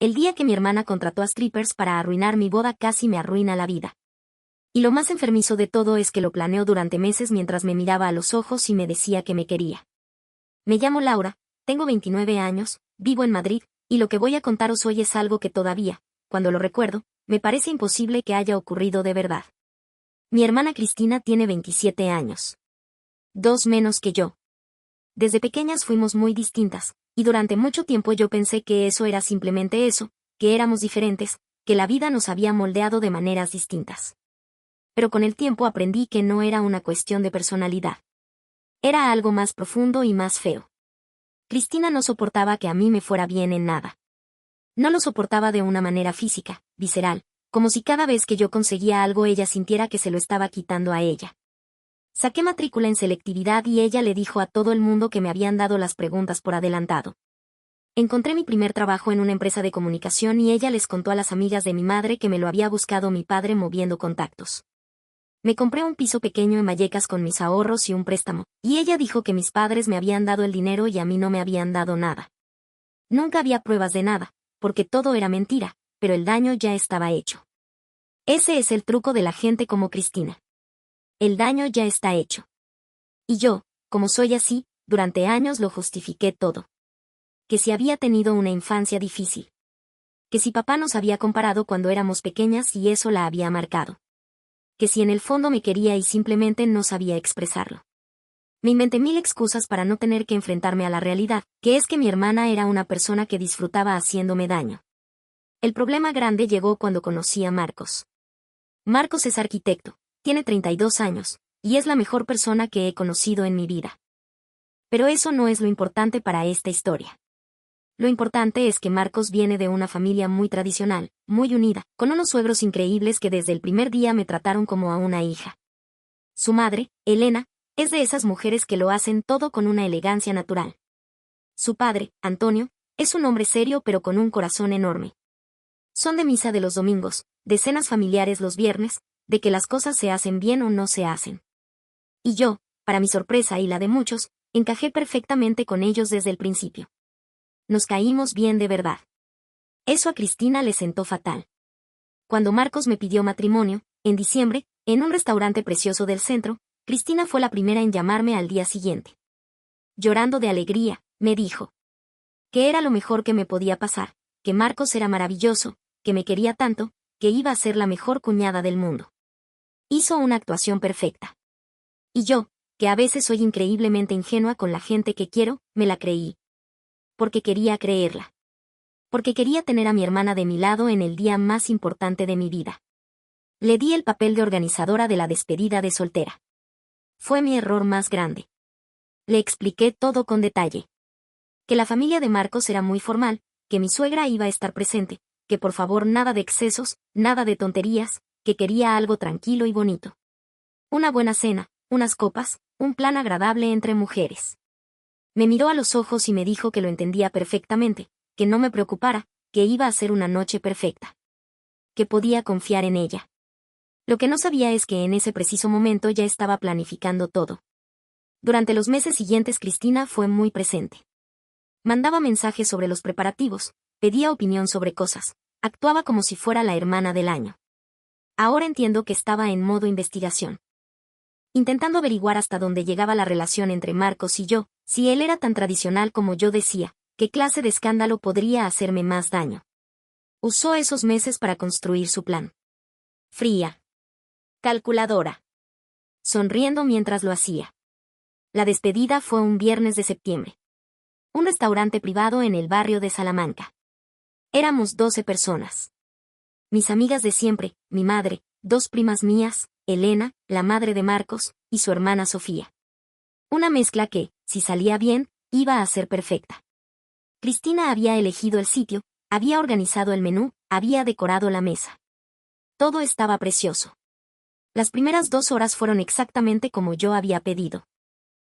El día que mi hermana contrató a strippers para arruinar mi boda casi me arruina la vida. Y lo más enfermizo de todo es que lo planeó durante meses mientras me miraba a los ojos y me decía que me quería. Me llamo Laura, tengo 29 años, vivo en Madrid, y lo que voy a contaros hoy es algo que todavía, cuando lo recuerdo, me parece imposible que haya ocurrido de verdad. Mi hermana Cristina tiene 27 años. 2 menos que yo. Desde pequeñas fuimos muy distintas, y durante mucho tiempo yo pensé que eso era simplemente eso, que éramos diferentes, que la vida nos había moldeado de maneras distintas. Pero con el tiempo aprendí que no era una cuestión de personalidad. Era algo más profundo y más feo. Cristina no soportaba que a mí me fuera bien en nada. No lo soportaba de una manera física, visceral, como si cada vez que yo conseguía algo ella sintiera que se lo estaba quitando a ella. Saqué matrícula en selectividad y ella le dijo a todo el mundo que me habían dado las preguntas por adelantado. Encontré mi primer trabajo en una empresa de comunicación y ella les contó a las amigas de mi madre que me lo había buscado mi padre moviendo contactos. Me compré un piso pequeño en Vallecas con mis ahorros y un préstamo, y ella dijo que mis padres me habían dado el dinero y a mí no me habían dado nada. Nunca había pruebas de nada, porque todo era mentira, pero el daño ya estaba hecho. Ese es el truco de la gente como Cristina. El daño ya está hecho. Y yo, como soy así, durante años lo justifiqué todo. Que si había tenido una infancia difícil. Que si papá nos había comparado cuando éramos pequeñas y eso la había marcado. Que si en el fondo me quería y simplemente no sabía expresarlo. Me inventé 1000 excusas para no tener que enfrentarme a la realidad, que es que mi hermana era una persona que disfrutaba haciéndome daño. El problema grande llegó cuando conocí a Marcos. Marcos es arquitecto, tiene 32 años, y es la mejor persona que he conocido en mi vida. Pero eso no es lo importante para esta historia. Lo importante es que Marcos viene de una familia muy tradicional, muy unida, con unos suegros increíbles que desde el primer día me trataron como a una hija. Su madre, Elena, es de esas mujeres que lo hacen todo con una elegancia natural. Su padre, Antonio, es un hombre serio pero con un corazón enorme. Son de misa de los domingos, de cenas familiares los viernes, de que las cosas se hacen bien o no se hacen. Y yo, para mi sorpresa y la de muchos, encajé perfectamente con ellos desde el principio. Nos caímos bien de verdad. Eso a Cristina le sentó fatal. Cuando Marcos me pidió matrimonio, en diciembre, en un restaurante precioso del centro, Cristina fue la primera en llamarme al día siguiente. Llorando de alegría, me dijo que era lo mejor que me podía pasar, que Marcos era maravilloso, que me quería tanto, que iba a ser la mejor cuñada del mundo. Hizo una actuación perfecta. Y yo, que a veces soy increíblemente ingenua con la gente que quiero, me la creí. Porque quería creerla. Porque quería tener a mi hermana de mi lado en el día más importante de mi vida. Le di el papel de organizadora de la despedida de soltera. Fue mi error más grande. Le expliqué todo con detalle. Que la familia de Marcos era muy formal, que mi suegra iba a estar presente, que por favor nada de excesos, nada de tonterías, que quería algo tranquilo y bonito. Una buena cena, unas copas, un plan agradable entre mujeres. Me miró a los ojos y me dijo que lo entendía perfectamente, que no me preocupara, que iba a ser una noche perfecta. Que podía confiar en ella. Lo que no sabía es que en ese preciso momento ya estaba planificando todo. Durante los meses siguientes Cristina fue muy presente. Mandaba mensajes sobre los preparativos, pedía opinión sobre cosas, actuaba como si fuera la hermana del año. Ahora entiendo que estaba en modo investigación. Intentando averiguar hasta dónde llegaba la relación entre Marcos y yo, si él era tan tradicional como yo decía, qué clase de escándalo podría hacerme más daño. Usó esos meses para construir su plan. Fría. Calculadora. Sonriendo mientras lo hacía. La despedida fue un viernes de septiembre. Un restaurante privado en el barrio de Salamanca. Éramos 12 personas. Mis amigas de siempre, mi madre, 2 primas mías, Elena, la madre de Marcos, y su hermana Sofía. Una mezcla que, si salía bien, iba a ser perfecta. Cristina había elegido el sitio, había organizado el menú, había decorado la mesa. Todo estaba precioso. Las primeras 2 horas fueron exactamente como yo había pedido.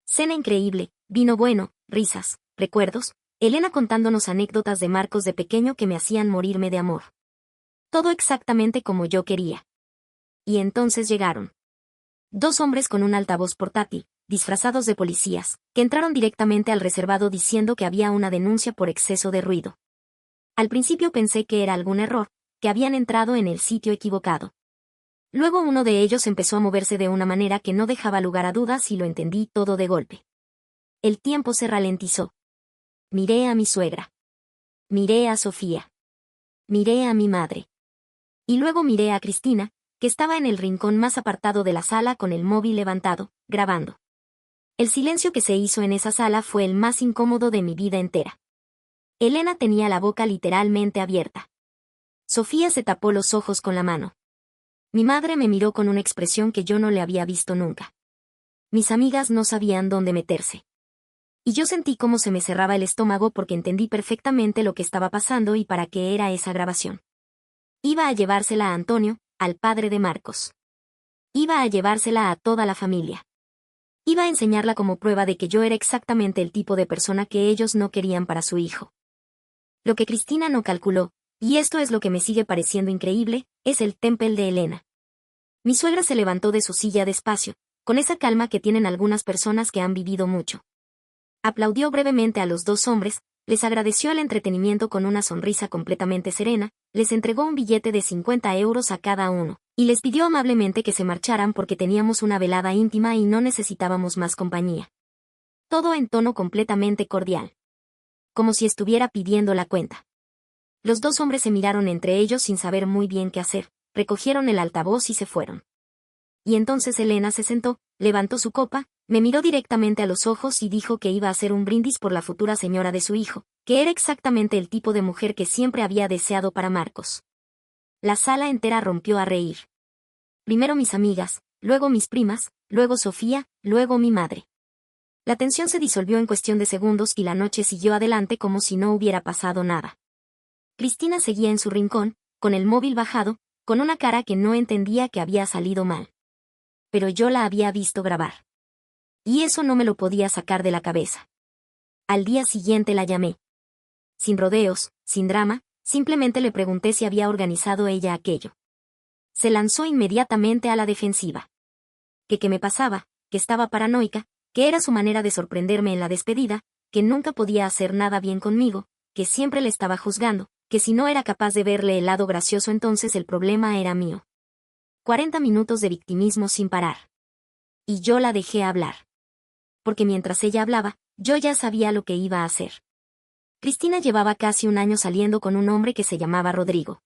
Cena increíble, vino bueno, risas, recuerdos, Elena contándonos anécdotas de Marcos de pequeño que me hacían morirme de amor. Todo exactamente como yo quería. Y entonces llegaron 2 hombres con un altavoz portátil, disfrazados de policías, que entraron directamente al reservado diciendo que había una denuncia por exceso de ruido. Al principio pensé que era algún error, que habían entrado en el sitio equivocado. Luego uno de ellos empezó a moverse de una manera que no dejaba lugar a dudas y lo entendí todo de golpe. El tiempo se ralentizó. Miré a mi suegra. Miré a Sofía. Miré a mi madre. Y luego miré a Cristina, que estaba en el rincón más apartado de la sala con el móvil levantado, grabando. El silencio que se hizo en esa sala fue el más incómodo de mi vida entera. Elena tenía la boca literalmente abierta. Sofía se tapó los ojos con la mano. Mi madre me miró con una expresión que yo no le había visto nunca. Mis amigas no sabían dónde meterse. Y yo sentí cómo se me cerraba el estómago porque entendí perfectamente lo que estaba pasando y para qué era esa grabación. Iba a llevársela a Antonio, al padre de Marcos. Iba a llevársela a toda la familia. Iba a enseñarla como prueba de que yo era exactamente el tipo de persona que ellos no querían para su hijo. Lo que Cristina no calculó, y esto es lo que me sigue pareciendo increíble, es el temple de Elena. Mi suegra se levantó de su silla despacio, con esa calma que tienen algunas personas que han vivido mucho. Aplaudió brevemente a los dos hombres, les agradeció el entretenimiento con una sonrisa completamente serena, les entregó un billete de 50 euros a cada uno, y les pidió amablemente que se marcharan porque teníamos una velada íntima y no necesitábamos más compañía. Todo en tono completamente cordial. Como si estuviera pidiendo la cuenta. Los dos hombres se miraron entre ellos sin saber muy bien qué hacer, recogieron el altavoz y se fueron. Y entonces Elena se sentó, levantó su copa, me miró directamente a los ojos y dijo que iba a hacer un brindis por la futura señora de su hijo, que era exactamente el tipo de mujer que siempre había deseado para Marcos. La sala entera rompió a reír. Primero mis amigas, luego mis primas, luego Sofía, luego mi madre. La tensión se disolvió en cuestión de segundos y la noche siguió adelante como si no hubiera pasado nada. Cristina seguía en su rincón, con el móvil bajado, con una cara que no entendía que había salido mal. Pero yo la había visto grabar. Y eso no me lo podía sacar de la cabeza. Al día siguiente la llamé. Sin rodeos, sin drama, simplemente le pregunté si había organizado ella aquello. Se lanzó inmediatamente a la defensiva. Que qué me pasaba, que estaba paranoica, que era su manera de sorprenderme en la despedida, que nunca podía hacer nada bien conmigo, que siempre le estaba juzgando, que si no era capaz de verle el lado gracioso entonces el problema era mío. 40 minutos de victimismo sin parar. Y yo la dejé hablar. Porque mientras ella hablaba, yo ya sabía lo que iba a hacer. Cristina llevaba casi un año saliendo con un hombre que se llamaba Rodrigo.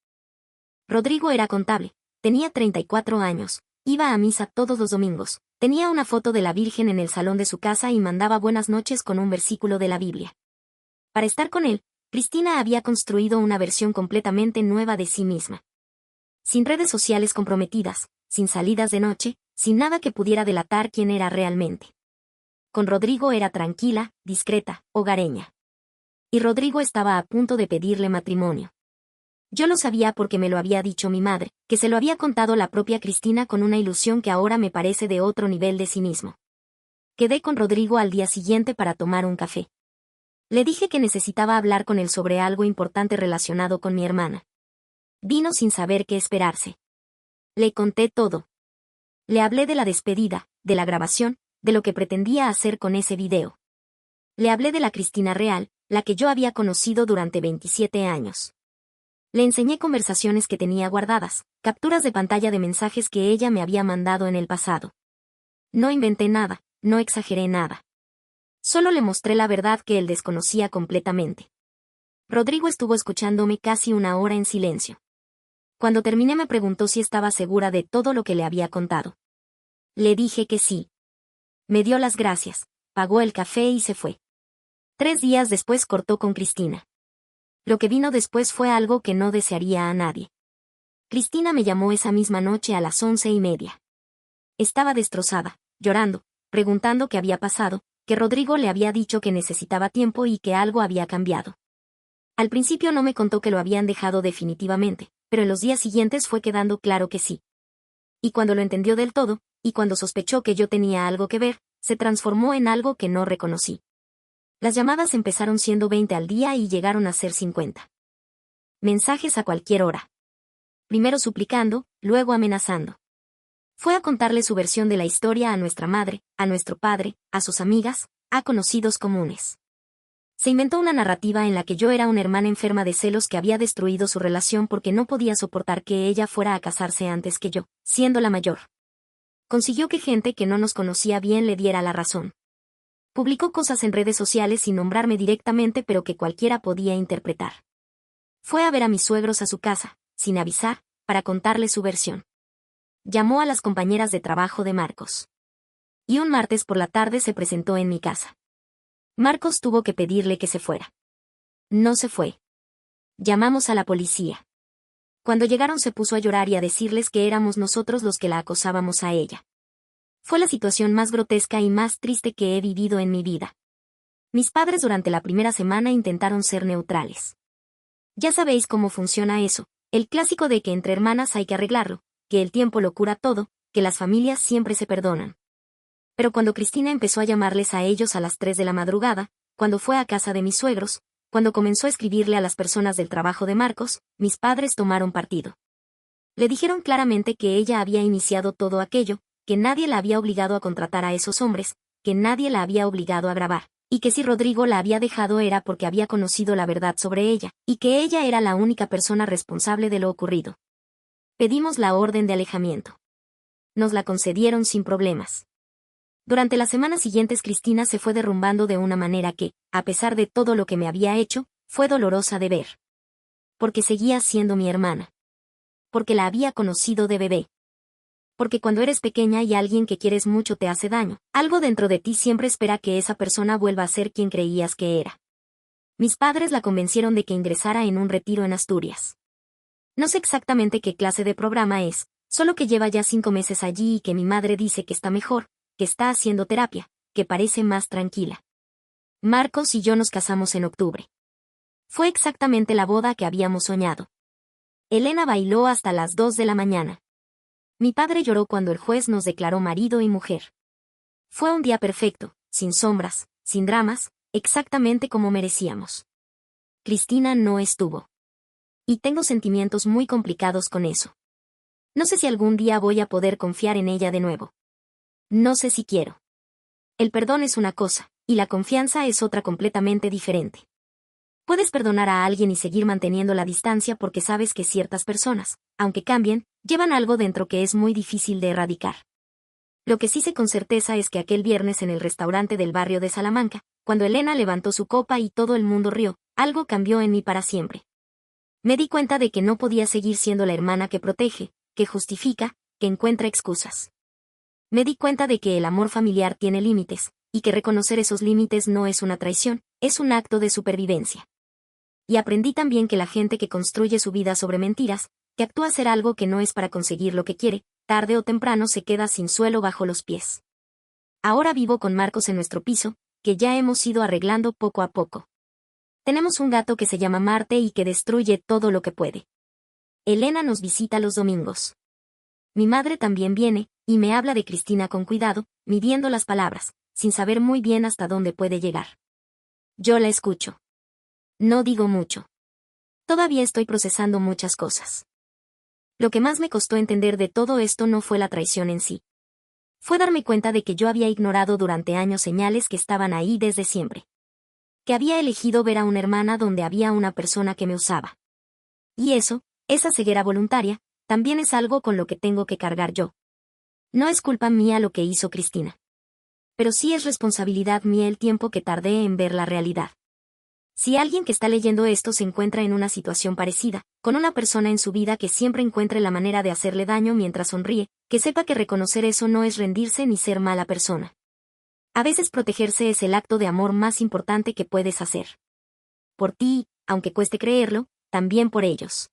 Rodrigo era contable, tenía 34 años, iba a misa todos los domingos, tenía una foto de la Virgen en el salón de su casa y mandaba buenas noches con un versículo de la Biblia. Para estar con él, Cristina había construido una versión completamente nueva de sí misma. Sin redes sociales comprometidas, sin salidas de noche, sin nada que pudiera delatar quién era realmente. Con Rodrigo era tranquila, discreta, hogareña. Y Rodrigo estaba a punto de pedirle matrimonio. Yo lo sabía porque me lo había dicho mi madre, que se lo había contado la propia Cristina con una ilusión que ahora me parece de otro nivel de cinismo. Quedé con Rodrigo al día siguiente para tomar un café. Le dije que necesitaba hablar con él sobre algo importante relacionado con mi hermana. Vino sin saber qué esperarse. Le conté todo. Le hablé de la despedida, de la grabación, de lo que pretendía hacer con ese video. Le hablé de la Cristina real, la que yo había conocido durante 27 años. Le enseñé conversaciones que tenía guardadas, capturas de pantalla de mensajes que ella me había mandado en el pasado. No inventé nada, no exageré nada. Solo le mostré la verdad que él desconocía completamente. Rodrigo estuvo escuchándome casi una hora en silencio. Cuando terminé me preguntó si estaba segura de todo lo que le había contado. Le dije que sí. Me dio las gracias, pagó el café y se fue. 3 días después cortó con Cristina. Lo que vino después fue algo que no desearía a nadie. Cristina me llamó esa misma noche a las 11:30. Estaba destrozada, llorando, preguntando qué había pasado, que Rodrigo le había dicho que necesitaba tiempo y que algo había cambiado. Al principio no me contó que lo habían dejado definitivamente, pero en los días siguientes fue quedando claro que sí. Y cuando lo entendió del todo, y cuando sospechó que yo tenía algo que ver, se transformó en algo que no reconocí. Las llamadas empezaron siendo 20 al día y llegaron a ser 50. Mensajes a cualquier hora. Primero suplicando, luego amenazando. Fue a contarle su versión de la historia a nuestra madre, a nuestro padre, a sus amigas, a conocidos comunes. Se inventó una narrativa en la que yo era una hermana enferma de celos que había destruido su relación porque no podía soportar que ella fuera a casarse antes que yo, siendo la mayor. Consiguió que gente que no nos conocía bien le diera la razón. Publicó cosas en redes sociales sin nombrarme directamente pero que cualquiera podía interpretar. Fue a ver a mis suegros a su casa, sin avisar, para contarles su versión. Llamó a las compañeras de trabajo de Marcos. Y un martes por la tarde se presentó en mi casa. Marcos tuvo que pedirle que se fuera. No se fue. Llamamos a la policía. Cuando llegaron se puso a llorar y a decirles que éramos nosotros los que la acosábamos a ella. Fue la situación más grotesca y más triste que he vivido en mi vida. Mis padres durante la primera semana intentaron ser neutrales. Ya sabéis cómo funciona eso, el clásico de que entre hermanas hay que arreglarlo, que el tiempo lo cura todo, que las familias siempre se perdonan. Pero cuando Cristina empezó a llamarles a ellos a las 3 de la madrugada, cuando fue a casa de mis suegros, cuando comenzó a escribirle a las personas del trabajo de Marcos, mis padres tomaron partido. Le dijeron claramente que ella había iniciado todo aquello, que nadie la había obligado a contratar a esos hombres, que nadie la había obligado a grabar, y que si Rodrigo la había dejado era porque había conocido la verdad sobre ella, y que ella era la única persona responsable de lo ocurrido. Pedimos la orden de alejamiento. Nos la concedieron sin problemas. Durante las semanas siguientes Cristina se fue derrumbando de una manera que, a pesar de todo lo que me había hecho, fue dolorosa de ver. Porque seguía siendo mi hermana. Porque la había conocido de bebé. Porque cuando eres pequeña y alguien que quieres mucho te hace daño, algo dentro de ti siempre espera que esa persona vuelva a ser quien creías que era. Mis padres la convencieron de que ingresara en un retiro en Asturias. No sé exactamente qué clase de programa es, solo que lleva ya 5 meses allí y que mi madre dice que está mejor, que está haciendo terapia, que parece más tranquila. Marcos y yo nos casamos en octubre. Fue exactamente la boda que habíamos soñado. Elena bailó hasta las 2 de la mañana. Mi padre lloró cuando el juez nos declaró marido y mujer. Fue un día perfecto, sin sombras, sin dramas, exactamente como merecíamos. Cristina no estuvo. Y tengo sentimientos muy complicados con eso. No sé si algún día voy a poder confiar en ella de nuevo. No sé si quiero. El perdón es una cosa, y la confianza es otra completamente diferente. Puedes perdonar a alguien y seguir manteniendo la distancia porque sabes que ciertas personas, aunque cambien, llevan algo dentro que es muy difícil de erradicar. Lo que sí sé con certeza es que aquel viernes en el restaurante del barrio de Salamanca, cuando Elena levantó su copa y todo el mundo rió, algo cambió en mí para siempre. Me di cuenta de que no podía seguir siendo la hermana que protege, que justifica, que encuentra excusas. Me di cuenta de que el amor familiar tiene límites, y que reconocer esos límites no es una traición, es un acto de supervivencia. Y aprendí también que la gente que construye su vida sobre mentiras, que actúa hacer algo que no es para conseguir lo que quiere, tarde o temprano se queda sin suelo bajo los pies. Ahora vivo con Marcos en nuestro piso, que ya hemos ido arreglando poco a poco. Tenemos un gato que se llama Marte y que destruye todo lo que puede. Elena nos visita los domingos. Mi madre también viene, y me habla de Cristina con cuidado, midiendo las palabras, sin saber muy bien hasta dónde puede llegar. Yo la escucho. No digo mucho. Todavía estoy procesando muchas cosas. Lo que más me costó entender de todo esto no fue la traición en sí. Fue darme cuenta de que yo había ignorado durante años señales que estaban ahí desde siempre. Que había elegido ver a una hermana donde había una persona que me usaba. Y eso, esa ceguera voluntaria, también es algo con lo que tengo que cargar yo. No es culpa mía lo que hizo Cristina. Pero sí es responsabilidad mía el tiempo que tardé en ver la realidad. Si alguien que está leyendo esto se encuentra en una situación parecida, con una persona en su vida que siempre encuentre la manera de hacerle daño mientras sonríe, que sepa que reconocer eso no es rendirse ni ser mala persona. A veces protegerse es el acto de amor más importante que puedes hacer. Por ti, aunque cueste creerlo, también por ellos.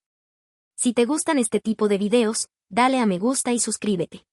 Si te gustan este tipo de videos, dale a me gusta y suscríbete.